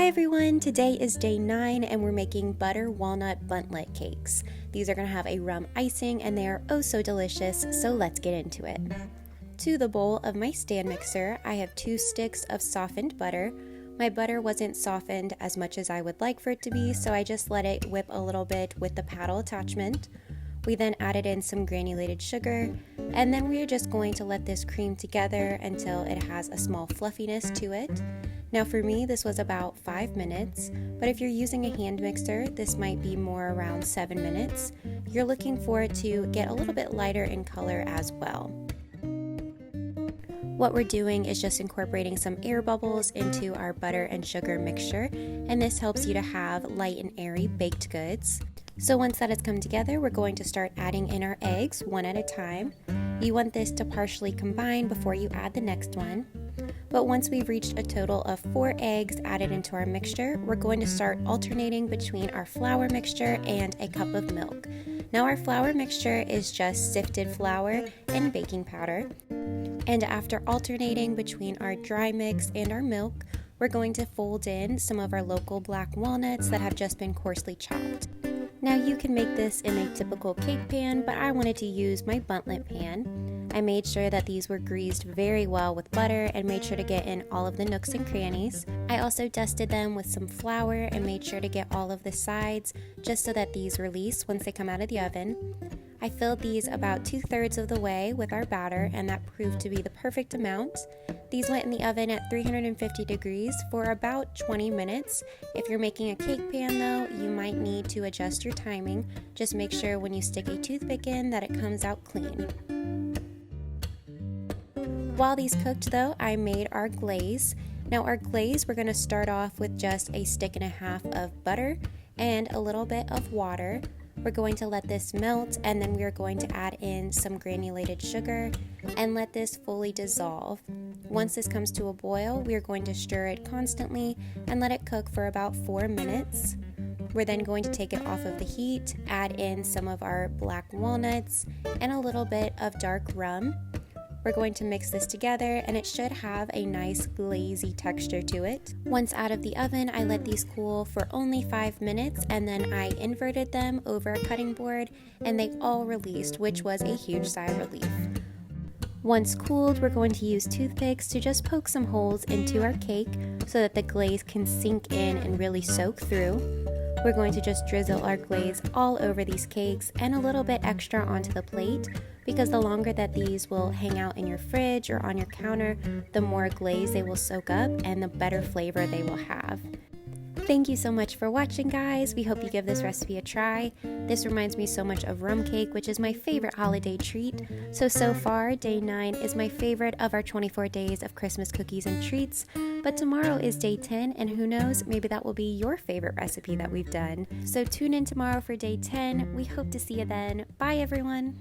Hi everyone, today is day 9 and we're making butter walnut buntlet cakes. These are going to have a rum icing and they are oh so delicious, so let's get into it. To the bowl of my stand mixer, I have 2 sticks of softened butter. My butter wasn't softened as much as I would like for it to be, so I just let it whip a little bit with the paddle attachment. We then added in some granulated sugar, and then we are just going to let this cream together until it has a small fluffiness to it. Now for me, this was about 5 minutes, but if you're using a hand mixer, this might be more around 7 minutes. You're looking for it to get a little bit lighter in color as well. What we're doing is just incorporating some air bubbles into our butter and sugar mixture, and this helps you to have light and airy baked goods. So once that has come together, we're going to start adding in our eggs one at a time. You want this to partially combine before you add the next one. But once we've reached a total of 4 eggs added into our mixture, we're going to start alternating between our flour mixture and a cup of milk. Now our flour mixture is just sifted flour and baking powder. And after alternating between our dry mix and our milk, we're going to fold in some of our local black walnuts that have just been coarsely chopped. Now you can make this in a typical cake pan, but I wanted to use my buntlet pan. I made sure that these were greased very well with butter and made sure to get in all of the nooks and crannies. I also dusted them with some flour and made sure to get all of the sides just so that these release once they come out of the oven. I filled these about 2/3 of the way with our batter, and that proved to be the perfect amount. These went in the oven at 350 degrees for about 20 minutes. If you're making a cake pan though, you might need to adjust your timing. Just make sure when you stick a toothpick in that it comes out clean. While these cooked though, I made our glaze. Now our glaze, we're going to start off with just a stick and a half of butter and a little bit of water. We're going to let this melt, and then we are going to add in some granulated sugar and let this fully dissolve. Once this comes to a boil, we are going to stir it constantly and let it cook for about 4 minutes. We're then going to take it off of the heat, add in some of our black walnuts and a little bit of dark rum. We're going to mix this together and it should have a nice glazy texture to it. Once out of the oven, I let these cool for only 5 minutes and then I inverted them over a cutting board and they all released, which was a huge sigh of relief. Once cooled, we're going to use toothpicks to just poke some holes into our cake so that the glaze can sink in and really soak through. We're going to just drizzle our glaze all over these cakes and a little bit extra onto the plate, because the longer that these will hang out in your fridge or on your counter, the more glaze they will soak up and the better flavor they will have. Thank you so much for watching, guys. We hope you give this recipe a try. This reminds me so much of rum cake, which is my favorite holiday treat. So far, day 9 is my favorite of our 24 days of Christmas cookies and treats. But tomorrow is day 10, and who knows, maybe that will be your favorite recipe that we've done. So tune in tomorrow for day 10. We hope to see you then. Bye, everyone.